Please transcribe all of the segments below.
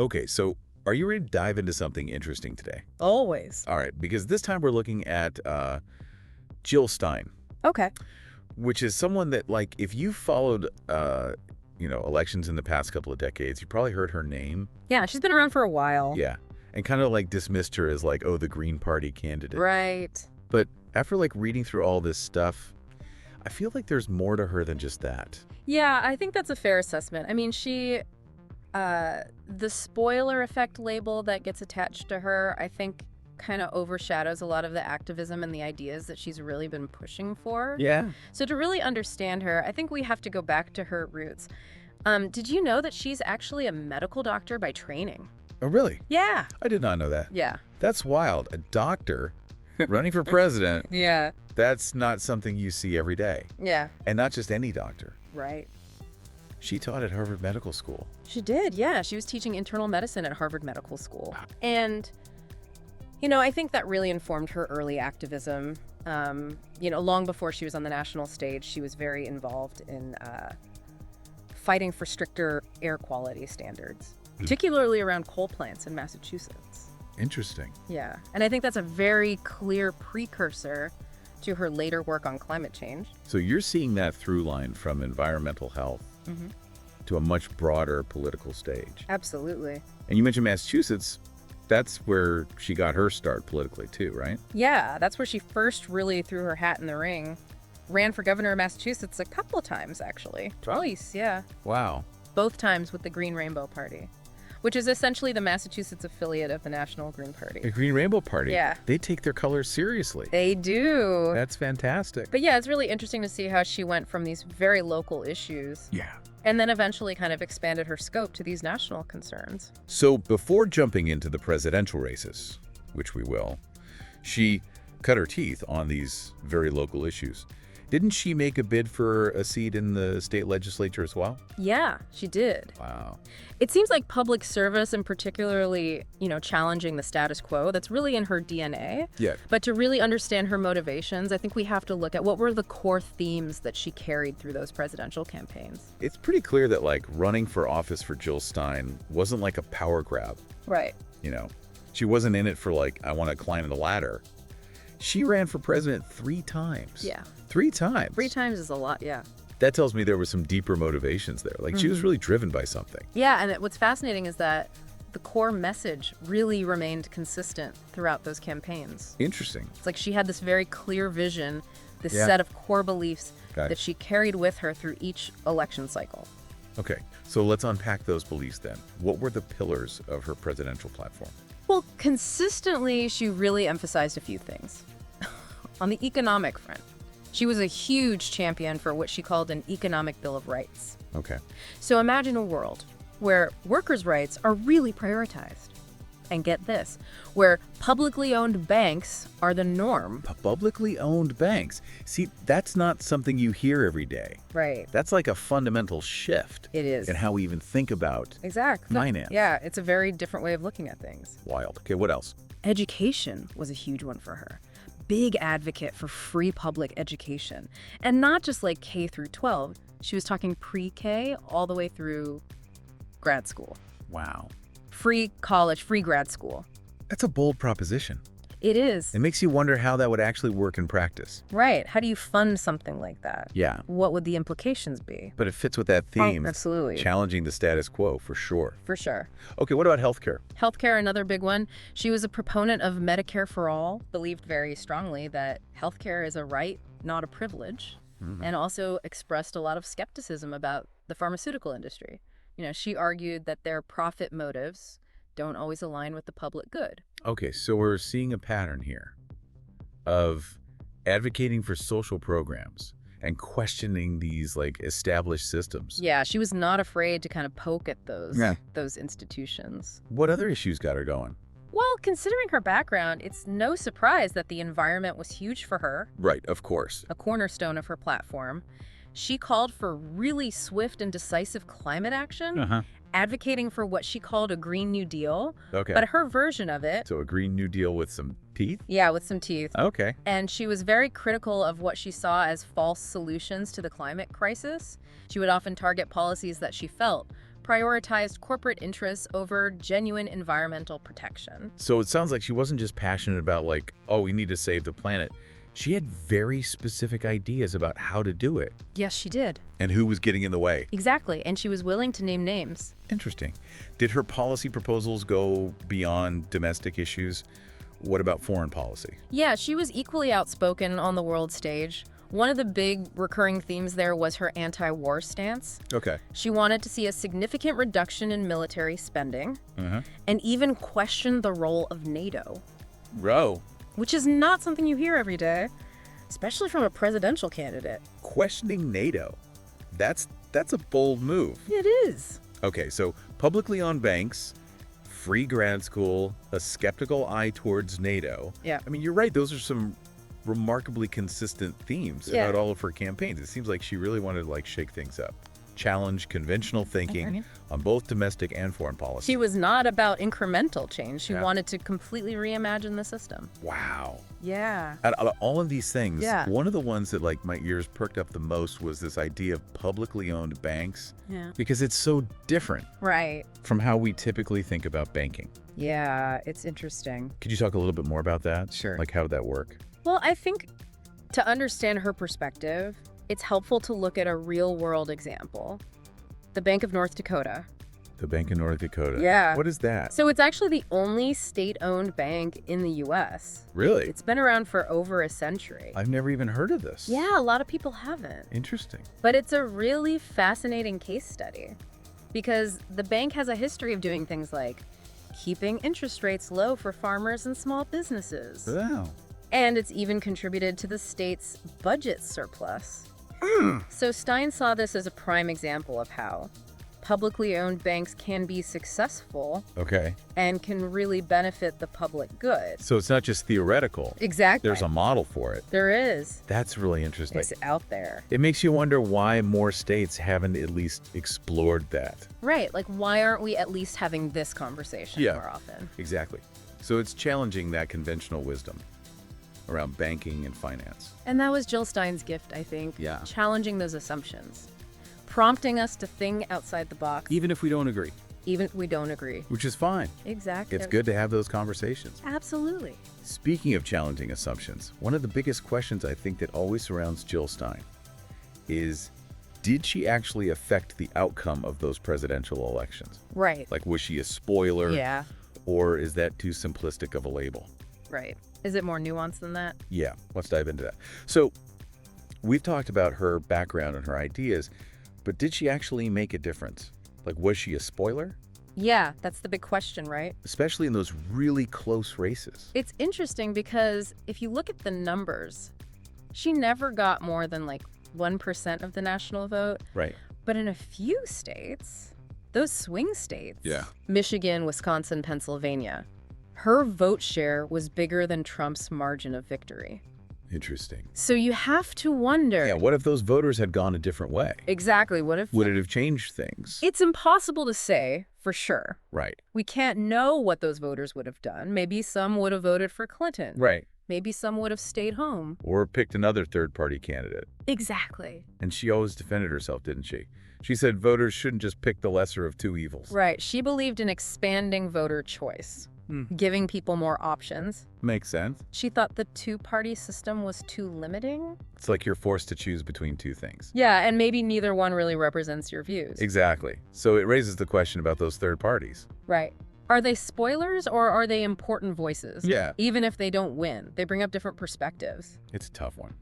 Okay, so are you ready to dive into something interesting today? Always. All right, because this time we're looking at Jill Stein, Okay. which is someone that, like, if you followed, elections in the past couple of decades, you probably heard her name. Yeah, she's been around for a while. Yeah, and kind of like dismissed her as like, oh, the Green Party candidate. Right. But after like reading through all this stuff, I feel like there's more to her than just that. Yeah, I think that's a fair assessment. I mean, the spoiler effect label that gets attached to her, I think kind of overshadows a lot of the activism and the ideas that she's really been pushing for. Yeah. So to really understand her, I think we have to go back to her roots. Did you know that she's actually a medical doctor by training? Oh, really? Yeah. I did not know that. Yeah. That's wild. A doctor running for president. Yeah. That's not something you see every day. Yeah. And not just any doctor. Right. She taught at Harvard Medical School. She did, yeah. She was teaching internal medicine at Harvard Medical School. And, I think that really informed her early activism. Long before she was on the national stage, she was very involved in fighting for stricter air quality standards, particularly around coal plants in Massachusetts. Interesting. Yeah. And I think that's a very clear precursor to her later work on climate change. So you're seeing that through line from environmental health to a much broader political stage. Absolutely. And you mentioned Massachusetts. That's where she got her start politically too, right? Yeah, that's where she first really threw her hat in the ring. Ran for governor of Massachusetts a couple of times, actually. Twice, yeah. Wow. Both times with the Green Rainbow Party, which is essentially the Massachusetts affiliate of the National Green Party. The Green Rainbow Party. Yeah. They take their colors seriously. They do. That's fantastic. But yeah, it's really interesting to see how she went from these very local issues and then eventually kind of expanded her scope to these national concerns. So before jumping into the presidential races, which we will, she cut her teeth on these very local issues. Didn't she make a bid for a seat in the state legislature as well? Yeah, she did. Wow. It seems like public service and particularly, challenging the status quo, that's really in her DNA. Yeah. But to really understand her motivations, I think we have to look at what were the core themes that she carried through those presidential campaigns. It's pretty clear that like running for office for Jill Stein wasn't like a power grab. Right. She wasn't in it for like, I want to climb the ladder. She ran for president 3 times. Yeah. 3 times. 3 times is a lot, yeah. That tells me there were some deeper motivations there. Like she was really driven by something. Yeah, and what's fascinating is that the core message really remained consistent throughout those campaigns. Interesting. It's like she had this very clear vision, this set of core beliefs that she carried with her through each election cycle. Okay, so let's unpack those beliefs then. What were the pillars of her presidential platform? Well, consistently, she really emphasized a few things. On the economic front, she was a huge champion for what she called an economic bill of rights. Okay. So imagine a world where workers' rights are really prioritized. And get this, where publicly owned banks are the norm. Publicly owned banks. See, that's not something you hear every day. Right. That's like a fundamental shift. It is. In how we even think about finance. Yeah, it's a very different way of looking at things. Wild. Okay, what else? Education was a huge one for her. Big advocate for free public education. And not just like K through 12. She was talking pre-K all the way through grad school. Wow. Free college, free grad school. That's a bold proposition. It is. It makes you wonder how that would actually work in practice. Right. How do you fund something like that? Yeah. What would the implications be? But it fits with that theme. Absolutely. Challenging the status quo, for sure. For sure. Okay, what about healthcare? Healthcare, another big one. She was a proponent of Medicare for all, believed very strongly that healthcare is a right, not a privilege, and also expressed a lot of skepticism about the pharmaceutical industry. She argued that their profit motives don't always align with the public good. Okay, so we're seeing a pattern here of advocating for social programs and questioning these like established systems. Yeah, she was not afraid to kind of poke at those institutions. What other issues got her going? Well, considering her background, it's no surprise that the environment was huge for her. Right, of course. A cornerstone of her platform. She called for really swift and decisive climate action, advocating for what she called a Green New Deal. Okay. But her version of it... So a Green New Deal with some teeth? Yeah, with some teeth. Okay. And she was very critical of what she saw as false solutions to the climate crisis. She would often target policies that she felt prioritized corporate interests over genuine environmental protection. So it sounds like she wasn't just passionate about like, oh, we need to save the planet. She had very specific ideas about how to do it. Yes, she did. And who was getting in the way. Exactly, and she was willing to name names. Interesting. Did her policy proposals go beyond domestic issues? What about foreign policy? Yeah, she was equally outspoken on the world stage. One of the big recurring themes there was her anti-war stance. Okay. She wanted to see a significant reduction in military spending and even questioned the role of NATO. Row. Which is not something you hear every day, especially from a presidential candidate. Questioning NATO. That's a bold move. It is. Okay, so publicly owned banks, free grad school, a skeptical eye towards NATO. Yeah. I mean, you're right. Those are some remarkably consistent themes about all of her campaigns. It seems like she really wanted to like shake things up, challenge conventional thinking on both domestic and foreign policy. She was not about incremental change. She wanted to completely reimagine the system. Wow. Yeah. Out of all of these things, one of the ones that like my ears perked up the most was this idea of publicly owned banks. Yeah. Because it's so different Right. from how we typically think about banking. Yeah, it's interesting. Could you talk a little bit more about that? Sure. Like how would that work? Well, I think to understand her perspective, it's helpful to look at a real-world example. The Bank of North Dakota. The Bank of North Dakota. Yeah. What is that? So it's actually the only state-owned bank in the U.S. Really? It's been around for over a century. I've never even heard of this. Yeah, a lot of people haven't. Interesting. But it's a really fascinating case study because the bank has a history of doing things like keeping interest rates low for farmers and small businesses. Wow. And it's even contributed to the state's budget surplus. So Stein saw this as a prime example of how publicly owned banks can be successful Okay. and can really benefit the public good. So it's not just theoretical. Exactly. There's a model for it. There is. That's really interesting. It's out there. It makes you wonder why more states haven't at least explored that. Right. Like, why aren't we at least having this conversation more often? Exactly. So it's challenging that conventional wisdom around banking and finance. And that was Jill Stein's gift, I think. Yeah. Challenging those assumptions. Prompting us to think outside the box. Even if we don't agree. Even if we don't agree. Which is fine. Exactly. It's good to have those conversations. Absolutely. Speaking of challenging assumptions, one of the biggest questions I think that always surrounds Jill Stein is, did she actually affect the outcome of those presidential elections? Right. Like, was she a spoiler? Yeah. Or is that too simplistic of a label? Right. Is it more nuanced than that? Yeah, let's dive into that. So, we've talked about her background and her ideas, but did she actually make a difference? Like, was she a spoiler? Yeah, that's the big question, right? Especially in those really close races. It's interesting because if you look at the numbers, she never got more than like 1% of the national vote. Right. But in a few states, those swing states, Yeah. Michigan, Wisconsin, Pennsylvania, her vote share was bigger than Trump's margin of victory. Interesting. So you have to wonder. Yeah, what if those voters had gone a different way? Exactly. What if... Would it have changed things? It's impossible to say for sure. Right. We can't know what those voters would have done. Maybe some would have voted for Clinton. Right. Maybe some would have stayed home. Or picked another third-party candidate. Exactly. And she always defended herself, didn't she? She said voters shouldn't just pick the lesser of two evils. Right. She believed in expanding voter choice, giving people more options. Makes sense. She thought the two-party system was too limiting. It's like you're forced to choose between two things. Yeah, and maybe neither one really represents your views. Exactly. So it raises the question about those third parties. Right. Are they spoilers or are they important voices? Yeah. Even if they don't win, they bring up different perspectives. It's a tough one.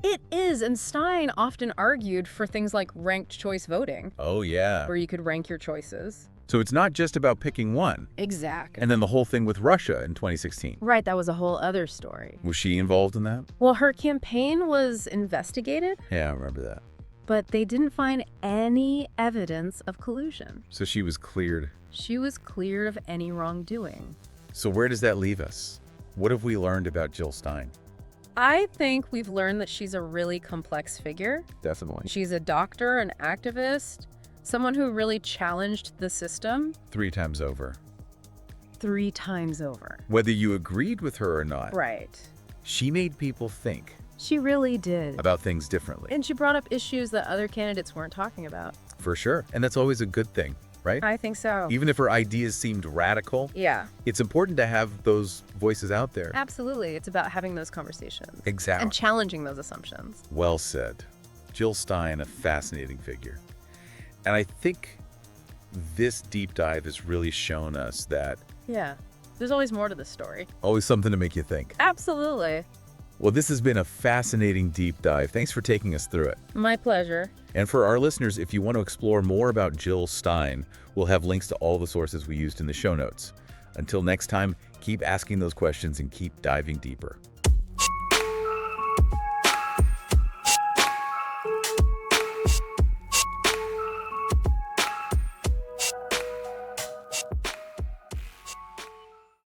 It is, and Stein often argued for things like ranked choice voting, Oh, yeah. where you could rank your choices. So it's not just about picking one. Exactly. And then the whole thing with Russia in 2016. Right, that was a whole other story. Was she involved in that? Well, her campaign was investigated, Yeah, I remember that. but they didn't find any evidence of collusion. So she was cleared. She was cleared of any wrongdoing. So where does that leave us? What have we learned about Jill Stein? I think we've learned that she's a really complex figure. Definitely. She's a doctor, an activist, someone who really challenged the system 3 times over. 3 times over. Whether you agreed with her or not, Right. she made people think She really did. about things differently. And she brought up issues that other candidates weren't talking about. For sure. And that's always a good thing. right? I think so. Even if her ideas seemed radical, Yeah, it's important to have those voices out there. absolutely. It's about having those conversations. Exactly. And challenging those assumptions. Well said. Jill Stein, a fascinating figure. And I think this deep dive has really shown us that Yeah. There's always more to the story. always something to make you think. Absolutely. Well, this has been a fascinating deep dive. Thanks for taking us through it. My pleasure. And for our listeners, if you want to explore more about Jill Stein, we'll have links to all the sources we used in the show notes. Until next time, keep asking those questions and keep diving deeper.